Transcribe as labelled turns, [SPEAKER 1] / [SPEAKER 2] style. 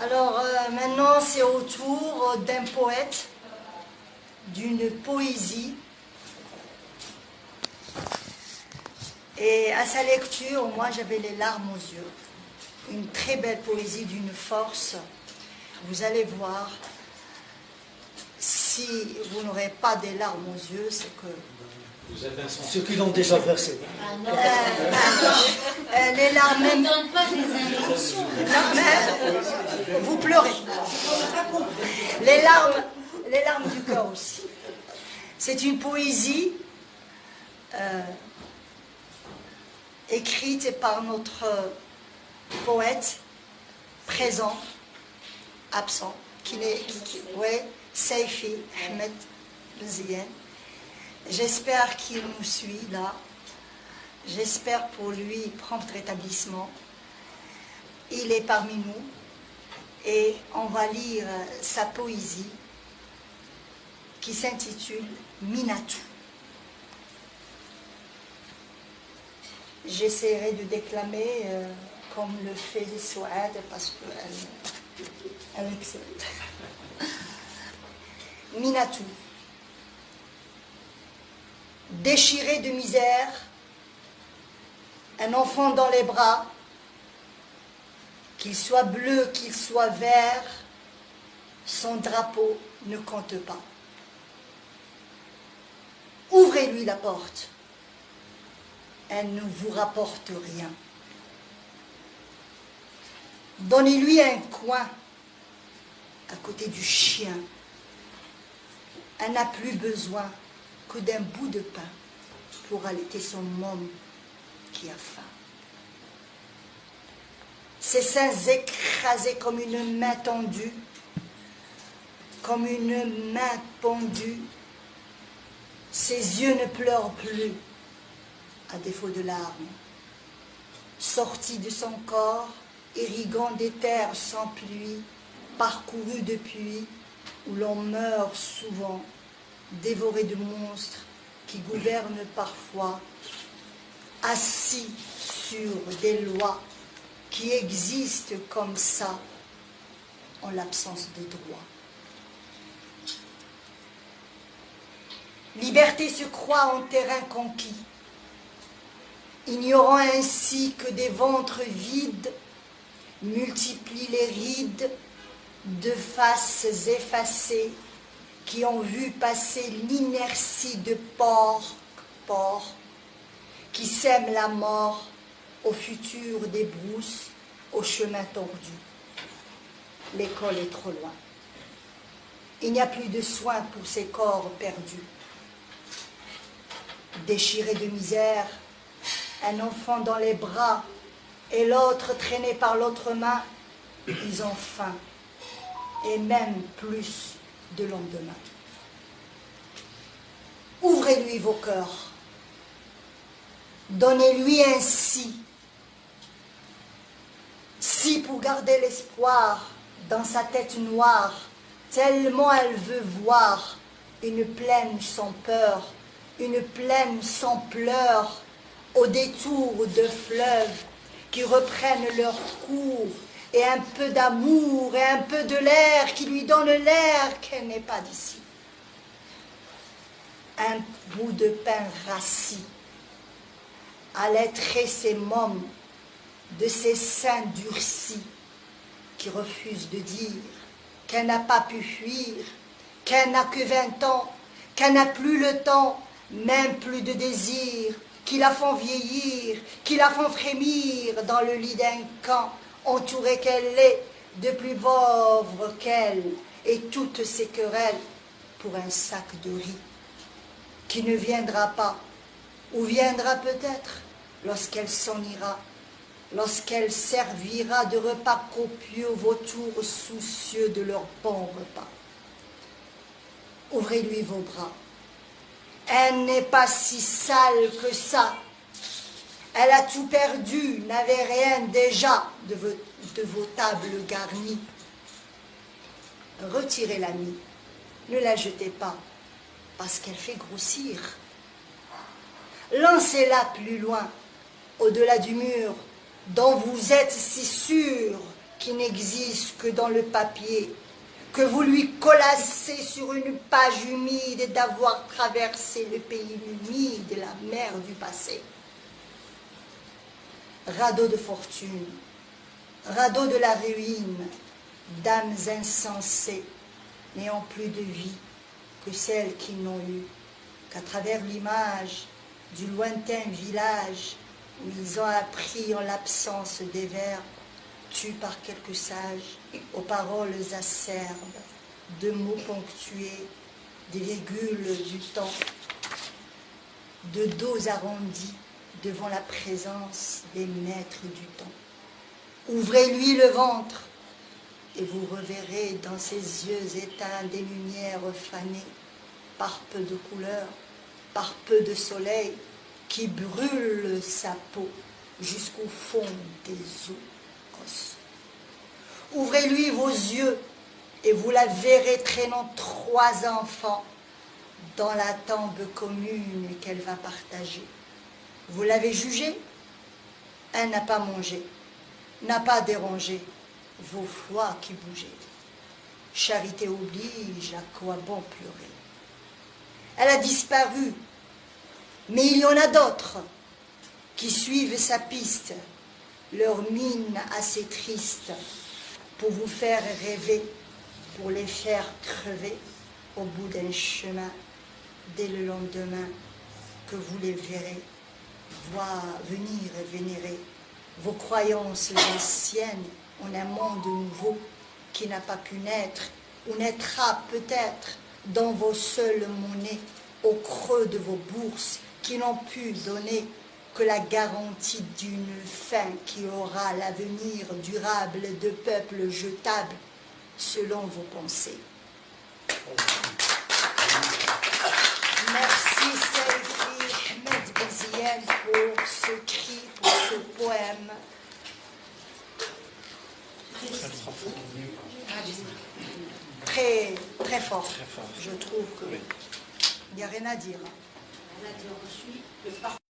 [SPEAKER 1] Alors maintenant c'est au tour d'un poète, d'une poésie. Et à sa lecture, moi j'avais les larmes aux yeux. Une très belle poésie d'une force. Vous allez voir, si vous n'aurez pas des larmes aux yeux, c'est que...
[SPEAKER 2] Vous êtes insensible.
[SPEAKER 3] Ceux qui l'ont déjà versé.
[SPEAKER 1] Les larmes même...
[SPEAKER 4] ne donne pas des injonctions.
[SPEAKER 1] Non, mais vous pleurez. Les larmes du cœur aussi. C'est une poésie écrite par notre poète présent, absent, Saifi Ahmed Benzien. J'espère qu'il nous suit là. J'espère pour lui prompt rétablissement. Il est parmi nous et on va lire sa poésie qui s'intitule Minatou. J'essaierai de déclamer comme le fait Souad parce qu'elle excelle. Minatou. Déchiré de misère, un enfant dans les bras, qu'il soit bleu, qu'il soit vert, son drapeau ne compte pas. Ouvrez-lui la porte, elle ne vous rapporte rien. Donnez-lui un coin à côté du chien. Elle n'a plus besoin que d'un bout de pain pour allaiter son môme qui a faim. Ses seins écrasés comme une main tendue, comme une main pendue. Ses yeux ne pleurent plus, à défaut de larmes. Sortis de son corps, irriguant des terres sans pluie, parcourus de puits, où l'on meurt souvent, dévoré de monstres qui gouvernent parfois, assis sur des lois qui existent comme ça, en l'absence de droit. Liberté se croit en terrain conquis, ignorant ainsi que des ventres vides multiplient les rides de faces effacées qui ont vu passer l'inertie de porcs qui sèment la mort au futur des brousses, au chemin tordu. L'école est trop loin. Il n'y a plus de soins pour ces corps perdus. Déchiré de misère, un enfant dans les bras et l'autre traîné par l'autre main, ils ont faim, et même plus de lendemain. Ouvrez-lui vos cœurs, donnez-lui ainsi, si pour garder l'espoir dans sa tête noire, tellement elle veut voir une plaine sans peur, une plaine sans pleurs, au détour de fleuves qui reprennent leur cours, et un peu d'amour et un peu de l'air qui lui donne l'air qu'elle n'est pas d'ici. Un bout de pain rassis, allaiterer ses mômes de ses seins durcis qui refusent de dire qu'elle n'a pas pu fuir, qu'elle n'a que 20 ans, qu'elle n'a plus le temps, même plus de désir, qui la font vieillir, qui la font frémir dans le lit d'un camp, entourée qu'elle est de plus pauvres qu'elle, et toutes ses querelles pour un sac de riz, qui ne viendra pas, ou viendra peut-être, lorsqu'elle s'en ira, lorsqu'elle servira de repas copieux aux vautours soucieux de leur bon repas. Ouvrez-lui vos bras. Elle n'est pas si sale que ça. Elle a tout perdu, n'avait rien déjà de vos tables garnies. Retirez l'amie, ne la jetez pas, parce qu'elle fait grossir. Lancez-la plus loin, au-delà du mur, dont vous êtes si sûr qui n'existe que dans le papier, que vous lui collassez sur une page humide et d'avoir traversé le pays humide et la mer du passé. Radeau de fortune, radeau de la ruine, d'âmes insensées, n'ayant plus de vie que celles qui n'ont eu qu'à travers l'image du lointain village où ils ont appris en l'absence des verbes, tus par quelques sages, aux paroles acerbes, de mots ponctués, des virgules du temps, de dos arrondis devant la présence des maîtres du temps. Ouvrez-lui le ventre, et vous reverrez dans ses yeux éteints des lumières fanées, par peu de couleurs, par peu de soleil, qui brûlent sa peau jusqu'au fond des os. Ouvrez-lui vos yeux, et vous la verrez traînant 3 enfants dans la tombe commune qu'elle va partager. Vous l'avez jugé? Elle n'a pas mangé, n'a pas dérangé vos foies qui bougeaient. Charité oblige, à quoi bon pleurer? Elle a disparu, mais il y en a d'autres qui suivent sa piste, leur mine assez triste, pour vous faire rêver, pour les faire crever au bout d'un chemin, dès le lendemain que vous les verrez, voir venir et vénérer vos croyances anciennes en un monde nouveau qui n'a pas pu naître ou naîtra peut-être dans vos seules monnaies, au creux de vos bourses qui n'ont pu donner que la garantie d'une fin qui aura l'avenir durable de peuples jetables selon vos pensées. Merci Seyfi Ahmed Bezien pour ce cri, pour ce poème. Très, très fort. Je trouve qu'il n'y a rien à dire.